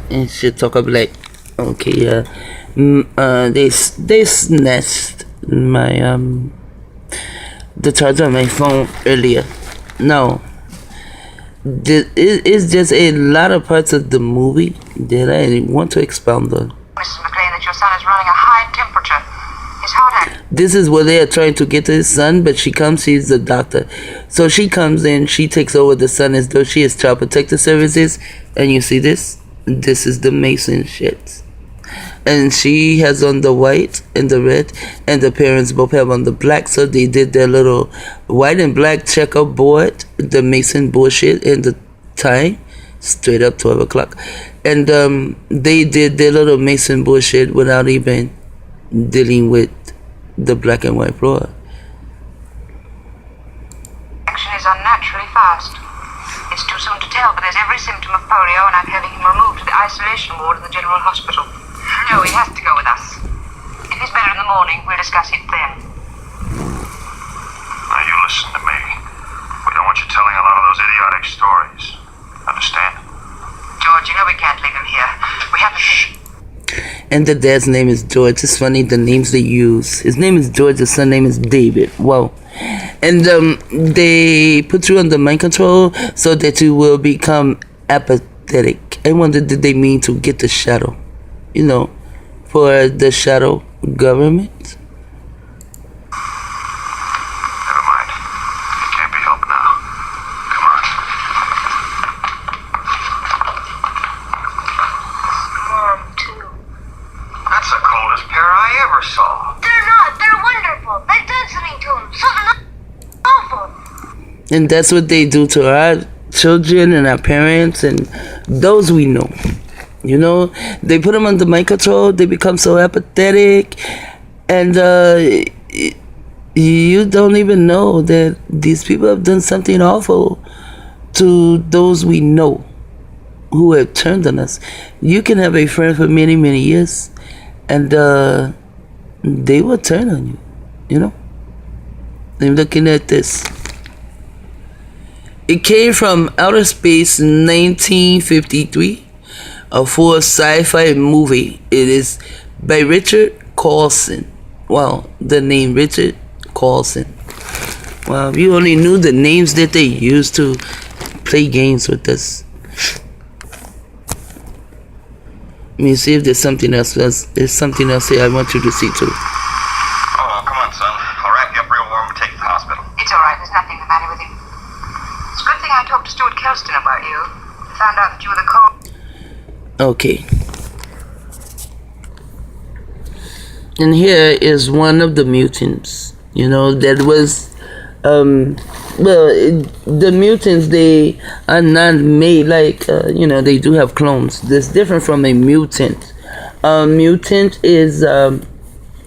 and she'll talk up like, okay, yeah, they snatched my the charger on my phone earlier. No, it's just a lot of parts of the movie that I want to expound on. Mrs. McLean, that your son is running a high temperature. His heart attack. This is what they are trying to get to his son, but she comes, she's the doctor. So she comes in, she takes over the son as though she is Child Protective Services. And you see this? This is the Mason shit. And she has on the white and the red, and the parents both have on the black. So they did their little white and black checkerboard, the Mason bullshit, and the time, straight up 12 o'clock. And they did their little Mason bullshit without even dealing with the black and white floor. Action is unnaturally fast. It's too soon to tell, but there's every symptom of polio, and I'm having him removed to the isolation ward in the general hospital. No, he has to go with us. If he's better in the morning, we'll discuss it then. Now you listen to me. We don't want you telling a lot of those idiotic stories. Understand? George, you know we can't leave him here. We have to... Shh. And the dad's name is George. It's funny the names they use. His name is George, the son name is David. Wow. And they put you under mind control so that you will become apathetic. I wonder, did they mean to get the shadow? You know, for the shadow government? Never mind. It can't be helped now. Come on. Mom, too. That's the coldest pair I ever saw. They're not. They're wonderful. They've done something to him. Something awful. And that's what they do to our children and our parents and those we know. You know, they put them under mind control. They become so apathetic. And you don't even know that these people have done something awful to those we know who have turned on us. You can have a friend for many, many years, and they will turn on you, you know? I'm looking at this. It came from outer space in 1953, a full sci-fi movie. It is by Richard Carlson. Wow, the name Richard Carlson. Wow, if you only knew the names that they used to play games with us. Let me see if there's something else. There's something else here I want you to see too. Oh, come on, son. I'll wrap you up real warm and take you to the hospital. It's all right. There's nothing the matter with him. It's a good thing I talked to Stuart Kelston about you. Found out that you were the cold. Okay. And here is one of the mutants. You know, that was the mutants, they are not made like you know, they do have clones. That's different from a mutant. A mutant is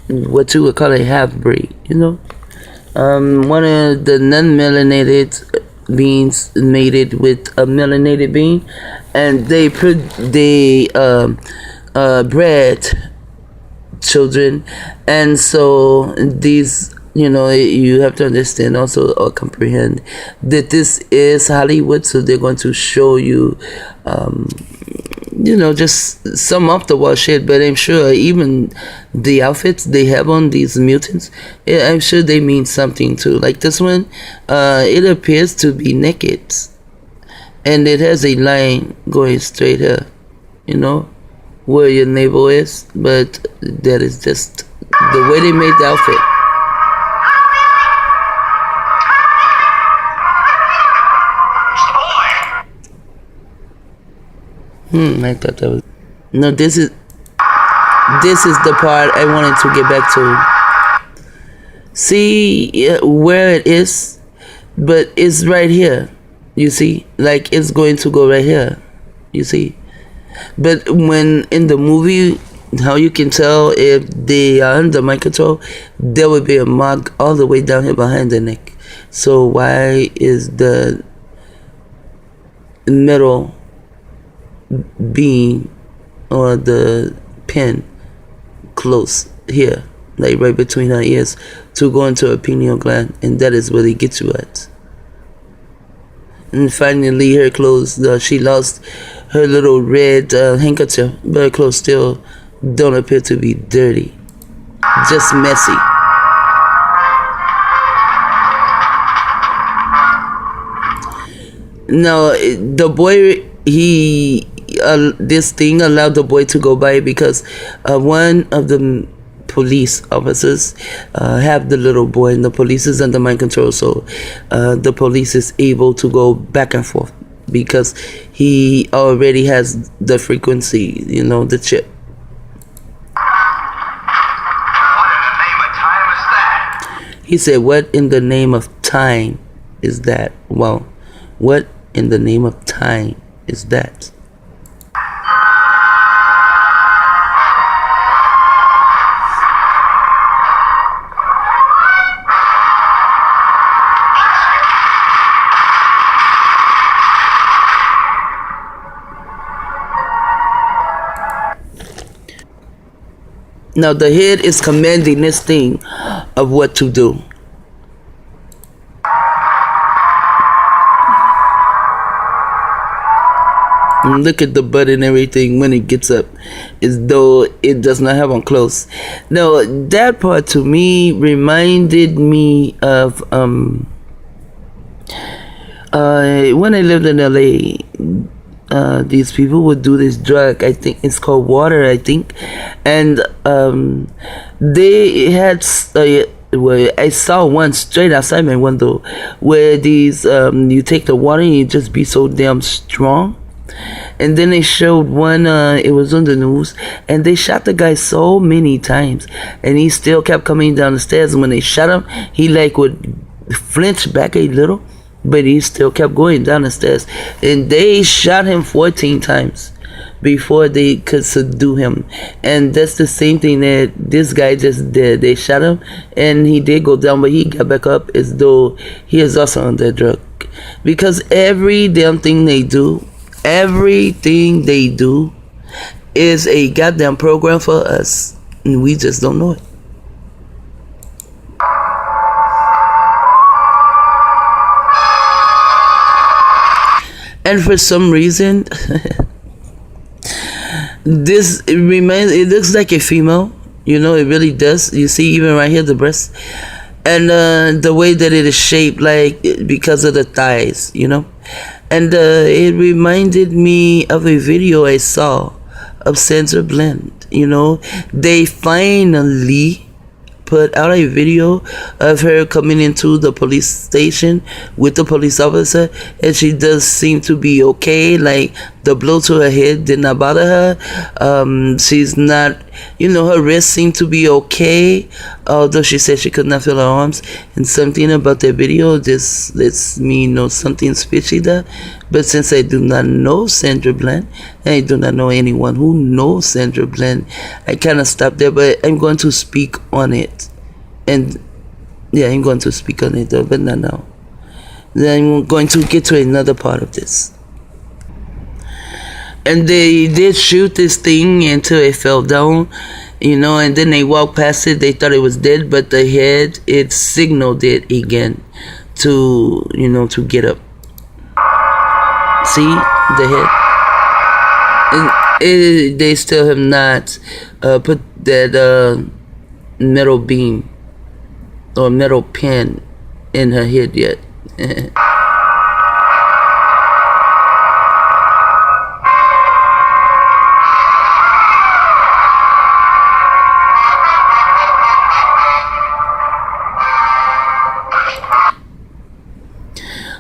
what you would call a half-breed, you know. One of the non-melanated beings mated with a melanated being, and they bred children. And so these, you know, you have to understand also or comprehend that this is Hollywood, so they're going to show you you know, just some off the wall shit. But I'm sure even the outfits they have on these mutants, I'm sure they mean something too. Like this one, it appears to be naked, and it has a line going straight here, you know, where your navel is. But that is just the way they made the outfit. I thought that was... No, this is the part I wanted to get back to. See where it is, but it's right here. You see, like it's going to go right here. You see, but when in the movie, how you can tell if they are under mind control, there will be a mark all the way down here behind the neck. So why is the middle being or the pin close here, like right between her ears, to go into her pineal gland? And that is where they get you at. And finally her clothes, she lost her little red handkerchief, but her clothes still don't appear to be dirty, just messy. Now the boy, this thing allowed the boy to go by because one of the police officers have the little boy, and the police is under mind control, so the police is able to go back and forth because he already has the frequency, the chip. He said, "What in the name of time is that?" Well, what in the name of time is that? Now the head is commanding this thing of what to do. And look at the butt and everything when it gets up, as though it does not have on close. Now that part to me reminded me of when I lived in LA. These people would do this drug, I think it's called water, and they had where I saw one straight outside my window where these you take the water and you just be so damn strong. And then they showed one, it was on the news, and they shot the guy so many times, and he still kept coming down the stairs. And when they shot him, he would flinch back a little, but he still kept going down the stairs. And they shot him 14 times before they could subdue him. And that's the same thing that this guy just did. They shot him, and he did go down, but he got back up as though he is also on that drug. Because every damn thing they do, everything they do is a goddamn program for us, and we just don't know it. And for some reason, it looks like a female, it really does. You see, even right here, the breast, and the way that it is shaped, because of the thighs, and it reminded me of a video I saw of Sandra Bland. They finally put out a video of her coming into the police station with the police officer, and she does seem to be okay. The blow to her head did not bother her. She's not, her wrists seem to be okay, although she said she could not feel her arms. And something about that video just lets me know something's fishy there. But since I do not know Sandra Bland, and I do not know anyone who knows Sandra Bland, I kind of stopped there. But I'm going to speak on it. And yeah, I'm going to speak on it though, but not now. Then I'm going to get to another part of this. And they did shoot this thing until it fell down, and then they walked past it. They thought it was dead, but the head, it signaled it again to, to get up. See the head? And they still have not put that metal beam or metal pin in her head yet.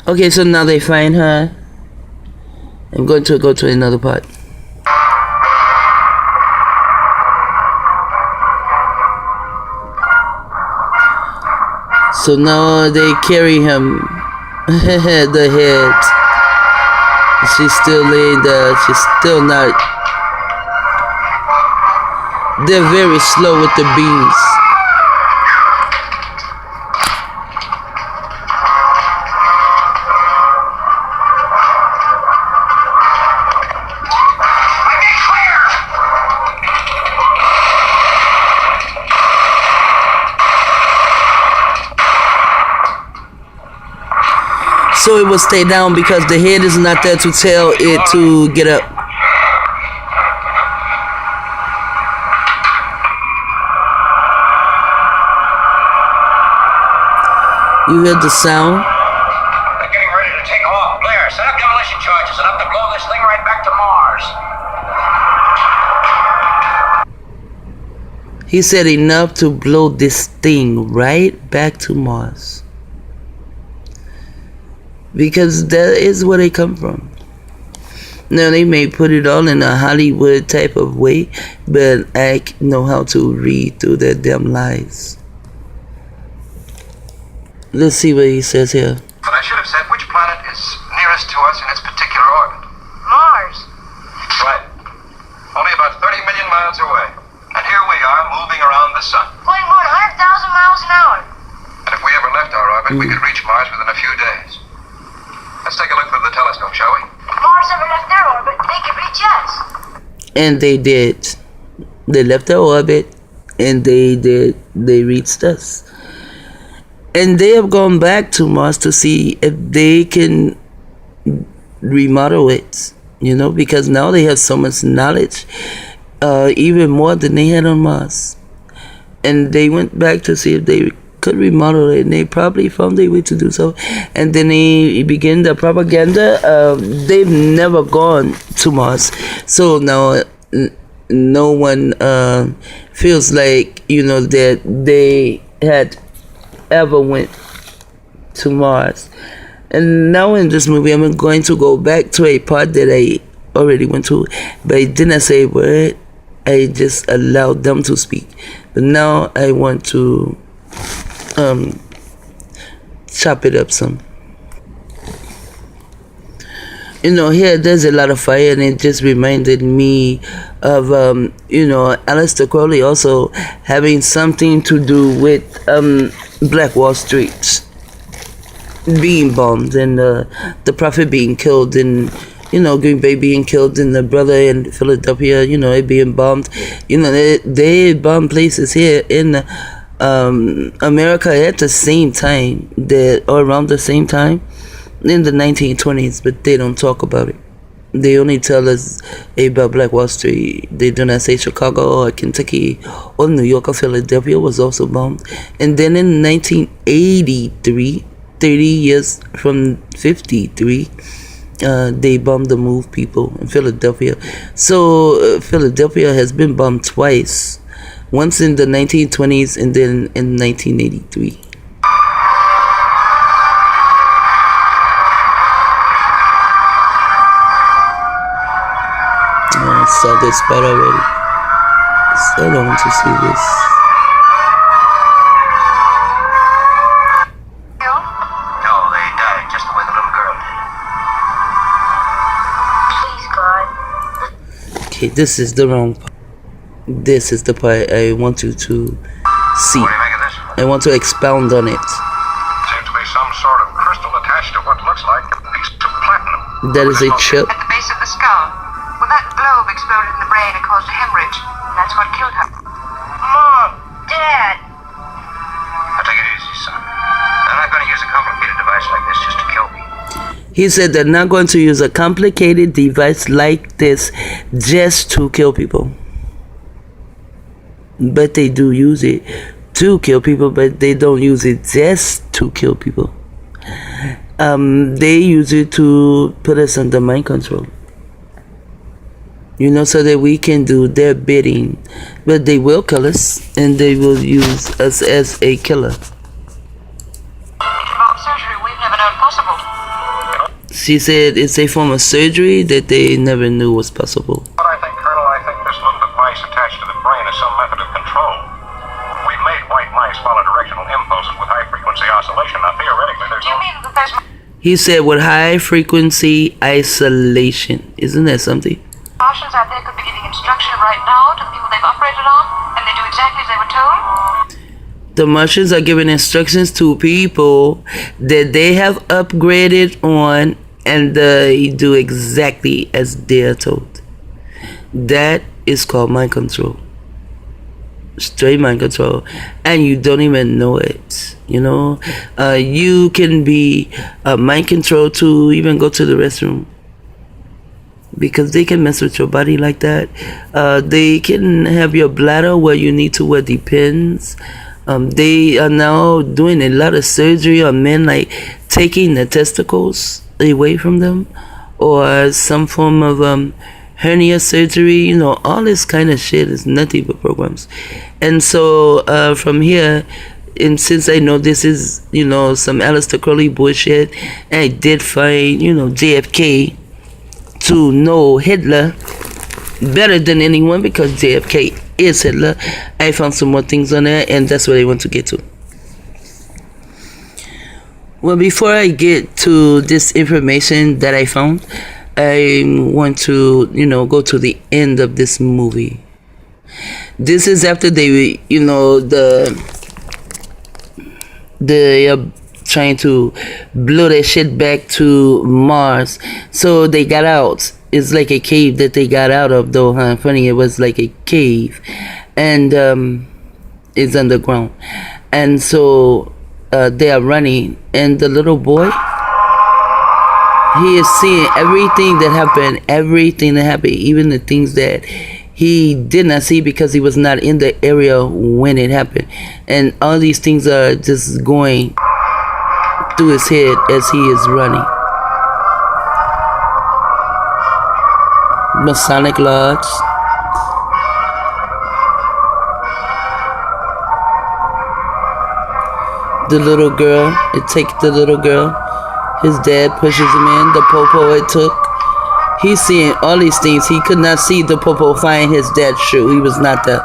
Okay, so now they find her. I'm going to go to another part. So now they carry him, the head. She's still laying there. She's still not. They're very slow with the beams. So it will stay down because the head is not there to tell it to get up. You hear the sound? They're getting ready to take off. Blair, set up demolition charges enough to blow this thing right back to Mars. He said enough to blow this thing right back to Mars. Because that is where they come from. Now they may put it all in a Hollywood type of way, but I know how to read through their damn lies. Let's see what he says here. But I should have said which planet is nearest to us in its particular orbit. Mars. Right. Only about 30 million miles away. And here we are moving around the sun. Going more than 100,000 miles an hour. And if we ever left our orbit, we could reach Mars within a few days. Let's take a look through the telescope, shall we? If Mars ever left their orbit, they could reach us. And they did. They left their orbit, and they reached us. And they have gone back to Mars to see if they can remodel it, because now they have so much knowledge, even more than they had on Mars. And they went back to see if they could remodel it, and they probably found a way to do so. And then they began the propaganda. They've never gone to Mars, so now no one feels like that they had ever went to Mars. And now in this movie, I'm going to go back to a part that I already went to, but I didn't say a word. I just allowed them to speak. But now I want to chop it up some. Here there's a lot of fire, and it just reminded me of Aleister Crowley also having something to do with Black Wall Street being bombed, and the prophet being killed, and Green Bay being killed, and the brother in Philadelphia, it being bombed. They bombed places here in America at the same time, or around the same time in the 1920s, but they don't talk about it. They only tell us about Black Wall Street. They do not say Chicago or Kentucky or New York or Philadelphia was also bombed. And then in 1983, 30 years from 53, they bombed the Move people in Philadelphia. So Philadelphia has been bombed twice. Once in the 1920s and then in 1983. I saw this part already. I don't want to see this. No, they died just the way the little girl did. Please, God. Okay, this is the wrong part. This is the part I want you to see. What do you make of this? I want to expound on it. Seems to be some sort of crystal attached to what looks like a piece of platinum. That is a chip. At the base of the skull. Well, that globe exploded in the brain and caused a hemorrhage. That's what killed her. Mom! Dad! Now take it easy, son. They're not going to use a complicated device like this just to kill me. He said they're not going to use a complicated device like this just to kill people. But they do use it to kill people, but they don't use it just to kill people. They use it to put us under mind control. So that we can do their bidding. But they will kill us, and they will use us as a killer. Involved surgery we've never known possible. She said it's a form of surgery that they never knew was possible. What I think, Colonel, I think this little device attached to the brain is some method of control. We've made white mice follow directional impulses with high-frequency oscillation. Now, theoretically, there's Do you no... mean that there's He said with high frequency isolation. Isn't that something? Martians out there could be giving instruction right now to the people they've operated on, and they do exactly as they were told? The Martians are giving instructions to people that they have upgraded on, and they do exactly as they're told. That is called mind control. Straight mind control. And you don't even know it. You can be mind controlled to even go to the restroom. Because they can mess with your body like that. They can have your bladder where you need to wear the pins. They are now doing a lot of surgery on men, like taking the testicles away from them, or some form of hernia surgery. You know, all this kind of shit is nothing but programs. And so from here, and since I know this is, you know, some Aleister Crowley bullshit, and I did find, you know, JFK to know Hitler better than anyone, because JFK is Hitler. I found some more things on there, and that's what I want to get to. Well, before I get to this information that I found, I want to, you know, go to the end of this movie. This is after they, you know, they are trying to blow their shit back to Mars. So they got out. It's like a cave that they got out of, though, huh? Funny, it was like a cave. And it's underground. And so they are running. And the little boy, he is seeing everything that happened. Everything that happened. Even the things that he did not see because he was not in the area when it happened. And all these things are just going through his head as he is running. Masonic Lodge. The little girl. It takes the little girl. His dad pushes him in. The popo it took. He's seeing all these things. He could not see the popo find his dad's shoe. He was not there.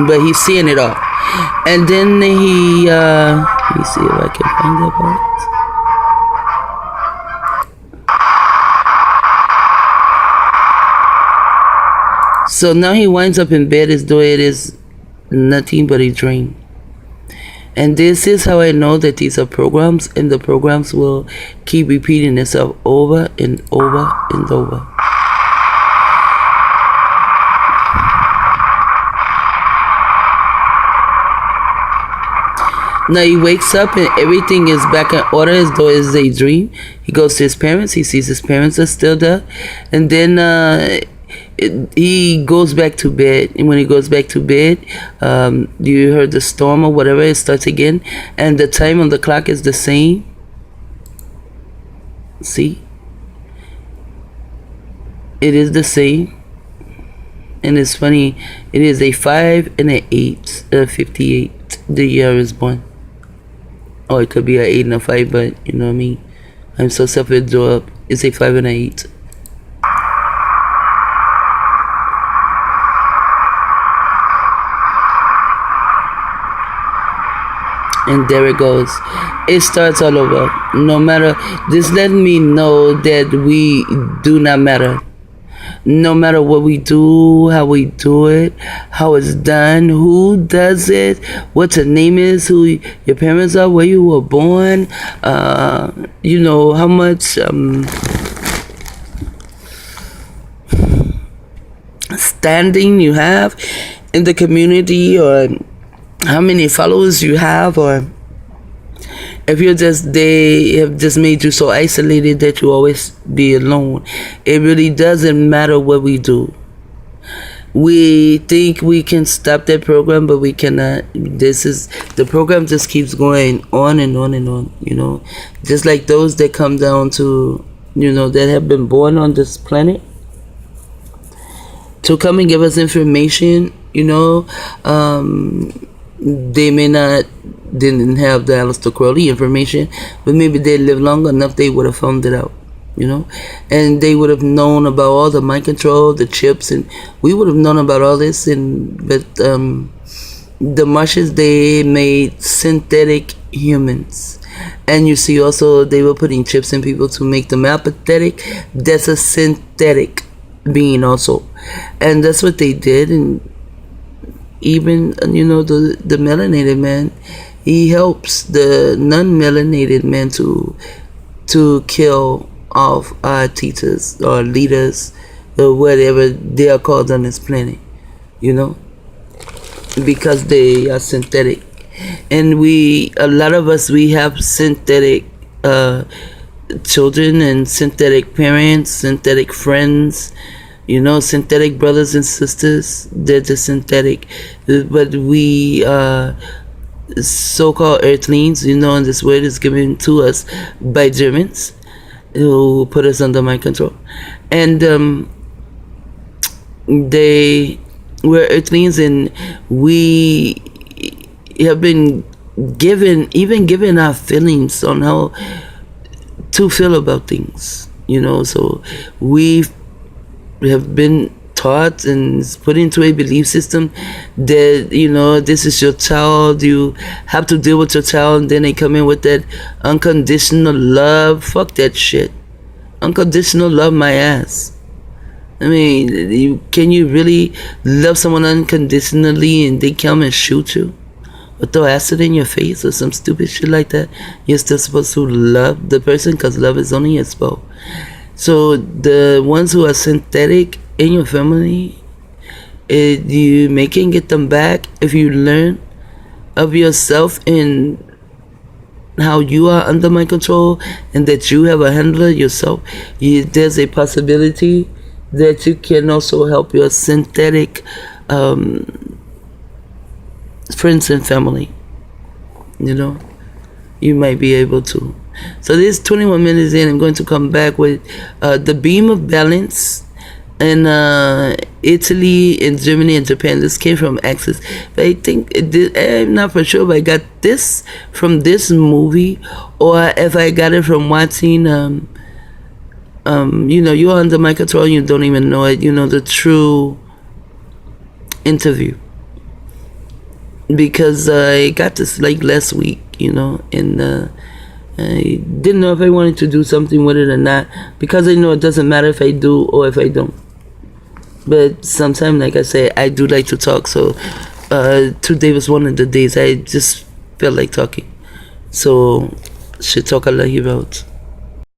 But he's seeing it all. And then he, let me see if I can find that part. So now he winds up in bed as though it is nothing but a dream. And this is how I know that these are programs, and the programs will keep repeating itself over and over and over. Now he wakes up and everything is back in order as though it's a dream. He goes to his parents. He sees his parents are still there. And then he goes back to bed. And when he goes back to bed, you heard the storm or whatever. It starts again. And the time on the clock is the same. See? It is the same. And it's funny. It is a 5 and an 8. 58. The year is born. Or it could be an 8 and a 5, but you know what I mean. I'm so self-absorbed. It's a 5 and an 8. And there it goes. It starts all over. No matter. This let me know that we do not matter. No matter what we do, how we do it, how it's done, who does it, what your name is, who your parents are, where you were born, you know, how much standing you have in the community, or how many followers you have, or if you're just, they have just made you so isolated that you always be alone. It really doesn't matter what we do. We think we can stop that program, but we cannot. The program just keeps going on and on and on, you know. Just like those that come down to, you know, that have been born on this planet to come and give us information, you know. They may not didn't have the Aleister Crowley information, but maybe they lived long enough, they would have found it out, you know, and they would have known about all the mind control, the chips, and we would have known about all this. But the Martians, they made synthetic humans, and you see also they were putting chips in people to make them apathetic. That's a synthetic being also, and that's what they did. And even, you know, the melanated man, he helps the non-melanated man to kill off our teachers or leaders or whatever they are called on this planet, you know, because they are synthetic. And a lot of us, we have synthetic children and synthetic parents, synthetic friends, You know, synthetic brothers and sisters, they're just synthetic. But we so-called earthlings, you know, and this word is given to us by Germans who put us under my control. And they were earthlings, and we have been given our feelings on how to feel about things, you know. So we have been taught and put into a belief system that, you know, this is your child, you have to deal with your child, and then they come in with that unconditional love. Fuck that shit. Unconditional love my ass. I mean, can you really love someone unconditionally and they come and shoot you or throw acid in your face or some stupid shit like that? You're still supposed to love the person, because love is only a spell. So the ones who are synthetic in your family, you may can get them back if you learn of yourself and how you are under my control, and that you have a handler yourself. There's a possibility that you can also help your synthetic friends and family. You know, you might be able to. So this 21 minutes in, I'm going to come back with the beam of balance in Italy and Germany and Japan. This came from Axis, but I think I'm not for sure if I got this from this movie or if I got it from watching you know, You're Under My Control, you don't even know it, you know, the true interview, because I got this like last week, you know, and I didn't know if I wanted to do something with it or not, because I know it doesn't matter if I do or if I don't. But sometimes, like I say, I do like to talk. So today was one of the days I just felt like talking. So, should talk a lot about.